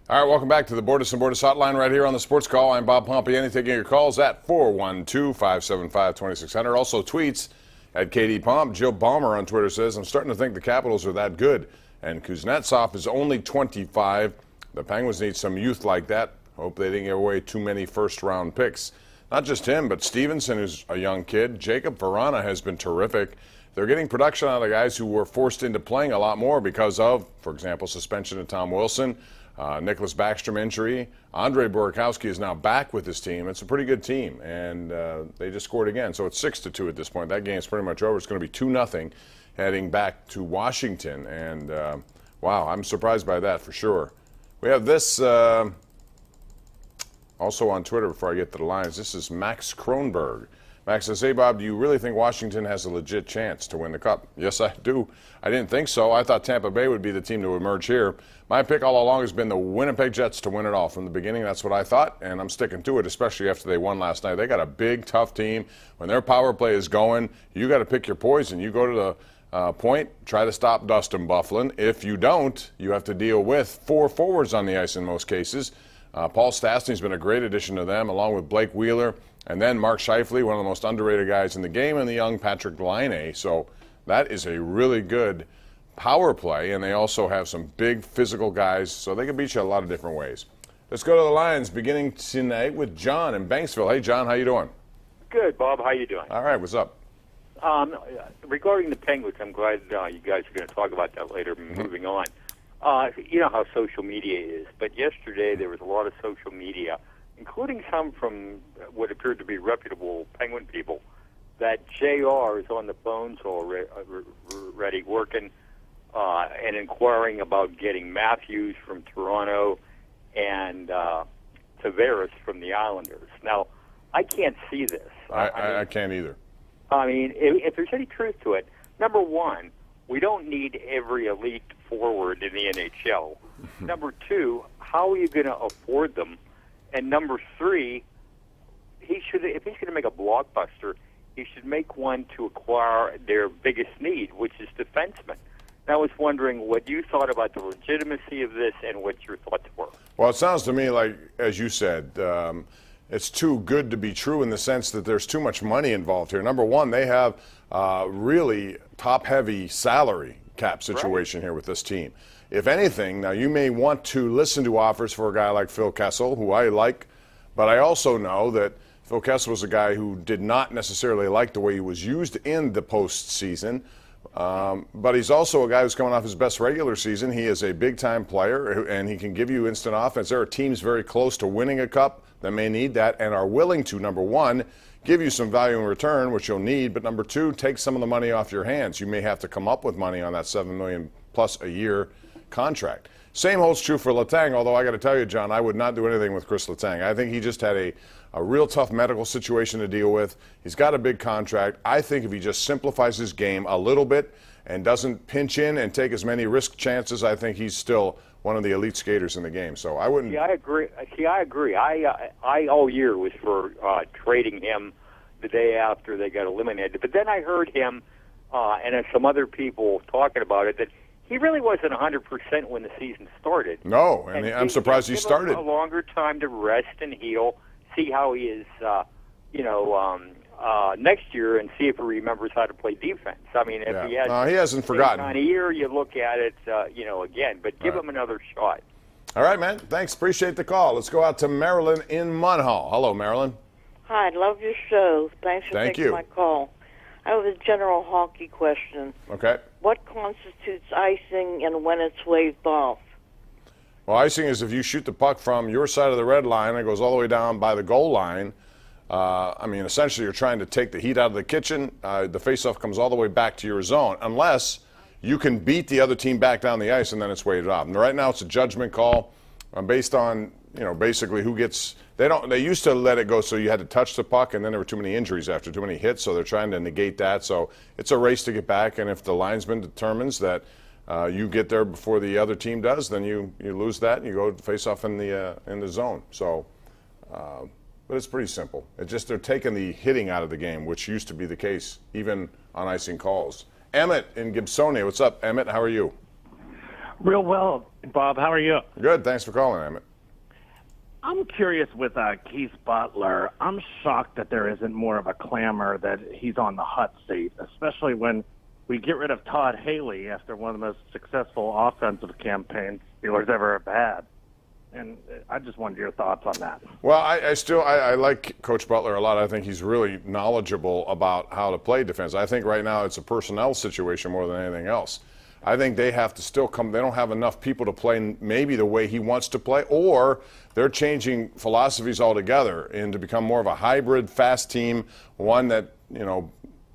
All right, welcome back to the Bordas and Bordas Hotline right here on the Sports Call. I'm Bob Pompeani taking your calls at 412-575-2600. Also tweets at KD Pomp. Joe Ballmer on Twitter says, I'm starting to think the Capitals are that good. And Kuznetsov is only 25. The Penguins need some youth like that. Hope they didn't give away too many first-round picks. Not just him, but Stevenson, who's a young kid. Jacob Verana has been terrific. They're getting production out of the guys who were forced into playing a lot more because of, for example, suspension of Tom Wilson. Nicholas Backstrom injury. Andre Burakovsky is now back with his team. It's a pretty good team, and they just scored again. So it's 6-2 at this point. That game's pretty much over. It's going to be 2-0 heading back to Washington. And, wow, I'm surprised by that for sure. We have this also on Twitter before I get to the lines. This is Max Kronberg. Max says, hey, Bob, do you really think Washington has a legit chance to win the Cup? Yes, I do. I didn't think so. I thought Tampa Bay would be the team to emerge here. My pick all along has been the Winnipeg Jets to win it all. From the beginning, that's what I thought, and I'm sticking to it, especially after they won last night. They got a big, tough team. When their power play is going, you got to pick your poison. You go to the point, try to stop Dustin Byfuglien. If you don't, you have to deal with 4 forwards on the ice in most cases. Paul Stastny's been a great addition to them, along with Blake Wheeler. And then Mark Scheifele, one of the most underrated guys in the game, and the young Patrick Laine. So that is a really good power play, and they also have some big physical guys, so they can beat you a lot of different ways. Let's go to the Lions, beginning tonight with John in Banksville. Hey, John, how you doing? Good, Bob. How you doing? All right, what's up? Regarding the Penguins, I'm glad you guys are going to talk about that later. Moving on. You know how social media is, but yesterday there was a lot of social media, including some from what appeared to be reputable Penguin people, that JR is on the phones already working and inquiring about getting Matthews from Toronto and Tavares from the Islanders. Now, I can't see this. I can't either. I mean, if there's any truth to it, number one, we don't need every elite forward in the NHL. Number two, how are you going to afford them? And number three, if he's going to make a blockbuster, he should make one to acquire their biggest need, which is defensemen. And I was wondering what you thought about the legitimacy of this and what your thoughts were. Well, it sounds to me like, as you said, it's too good to be true in the sense that there's too much money involved here. Number one, they have really top-heavy salary cap situation here with this team. If anything, now you may want to listen to offers for a guy like Phil Kessel, who I like, but I also know that Phil Kessel was a guy who did not necessarily like the way he was used in the postseason. But he's also a guy who's coming off his best regular season. He is a big-time player, and he can give you instant offense. There are teams very close to winning a cup that may need that and are willing to, number one, give you some value in return, which you'll need, but number two, take some of the money off your hands. You may have to come up with money on that $7 million plus a year contract. Same holds true for Letang, although I got to tell you, John, I would not do anything with Chris Letang. I think he just had a real tough medical situation to deal with. He's got a big contract. I think if he just simplifies his game a little bit and doesn't pinch in and take as many risk chances, I think he's still one of the elite skaters in the game. So I wouldn't. I agree. I agree. I all year was for trading him the day after they got eliminated. But then I heard him and some other people talking about it that he really wasn't 100% when the season started. No, and I'm surprised he started. A longer time to rest and heal, see how he is, next year, and see if he remembers how to play defense. I mean, if he hasn't forgotten. On a year, you look at it, again, but give him another shot. All right, man. Thanks. Appreciate the call. Let's go out to Marilyn in Munhall. Hello, Marilyn. Hi, love your show. Thanks for taking my call. I have a general hockey question. Okay. What constitutes icing and when it's waved off? Well, icing is if you shoot the puck from your side of the red line and it goes all the way down by the goal line. I mean, essentially you're trying to take the heat out of the kitchen. The faceoff comes all the way back to your zone, unless you can beat the other team back down the ice and then it's waved off. And right now it's a judgment call based on, basically who gets. They used to let it go so you had to touch the puck, and then there were too many injuries after too many hits, so they're trying to negate that. So it's a race to get back, and if the linesman determines that you get there before the other team does, then you lose that and you go face off in the zone. So, but it's pretty simple. It's just they're taking the hitting out of the game, which used to be the case even on icing calls. Emmett in Gibsonia, what's up, Emmett? How are you? Real well, Bob. How are you? Good. Thanks for calling, Emmett. I'm curious with Keith Butler. I'm shocked that there isn't more of a clamor that he's on the hot seat, especially when we get rid of Todd Haley after one of the most successful offensive campaigns Steelers ever have had. And I just wanted your thoughts on that. Well, I like Coach Butler a lot. I think he's really knowledgeable about how to play defense. I think right now it's a personnel situation more than anything else. I think they have to still come. They don't have enough people to play maybe the way he wants to play, or they're changing philosophies altogether and to become more of a hybrid, fast team, one that,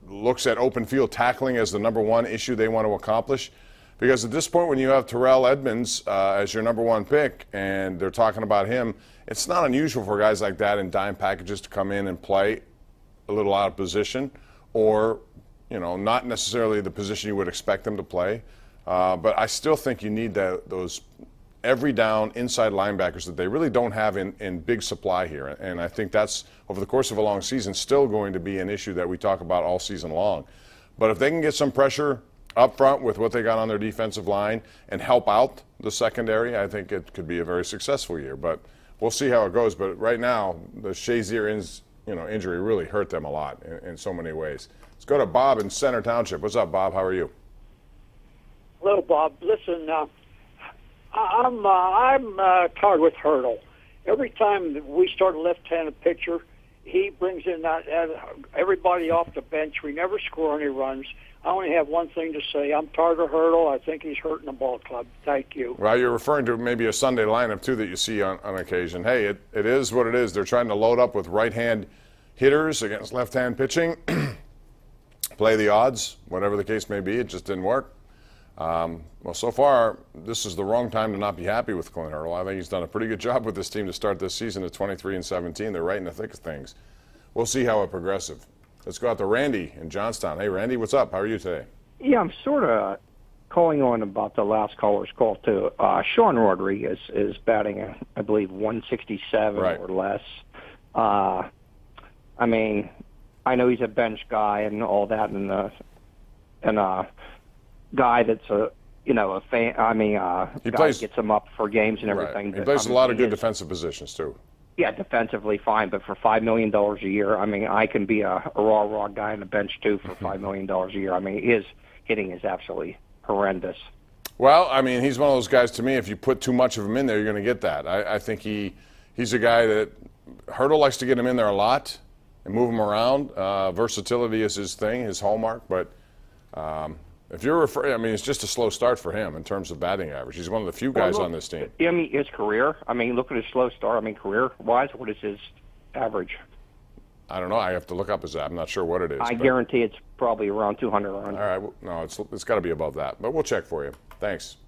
looks at open field tackling as the number one issue they want to accomplish. Because at this point, when you have Terrell Edmunds as your number one pick and they're talking about him, it's not unusual for guys like that in dime packages to come in and play a little out of position, or not necessarily the position you would expect them to play. But I still think you need those every down inside linebackers that they really don't have in big supply here. And I think that's, over the course of a long season, still going to be an issue that we talk about all season long. But if they can get some pressure up front with what they got on their defensive line and help out the secondary, I think it could be a very successful year. But we'll see how it goes. But right now, the Shazier injury really hurt them a lot in so many ways. Let's go to Bob in Center Township. What's up, Bob? How are you? Hello, Bob. Listen, I'm tired with Hurdle. Every time that we start a left-handed pitcher, he brings in everybody off the bench. We never score any runs. I only have one thing to say. I'm tired of Hurdle. I think he's hurting the ball club. Thank you. Well, you're referring to maybe a Sunday lineup, too, that you see on occasion. Hey, it is what it is. They're trying to load up with right-hand hitters against left-hand pitching. Play the odds, whatever the case may be. It just didn't work. Well, so far, this is the wrong time to not be happy with Clint Hurdle. I think he's done a pretty good job with this team to start this season at 23-17. They're right in the thick of things. We'll see how it progresses. Let's go out to Randy in Johnstown. Hey, Randy, what's up? How are you today? Yeah, I'm sort of calling on about the last caller's call, too. Sean Rodriguez is batting, I believe, 167 right, or less. I mean, I know he's a bench guy and all that, and a guy that's a fan. I mean, he gets him up for games and everything. Right. He plays a lot of good defensive positions too. Yeah, defensively fine, but for $5 million a year, I mean, I can be a raw guy on the bench too for $5 million a year. I mean, his hitting is absolutely horrendous. Well, I mean, he's one of those guys to me. If you put too much of him in there, you're going to get that. I think he's a guy that Hurdle likes to get him in there a lot and move him around. Versatility is his thing, his hallmark. But if you're referring, I mean, it's just a slow start for him in terms of batting average. He's one of the few guys on this team. I mean, his career. I mean, look at his slow start. I mean, career-wise, what is his average? I don't know. I have to look up his. I'm not sure what it is. I guarantee it's probably around 200 runs. All right. No, it's got to be above that. But we'll check for you. Thanks.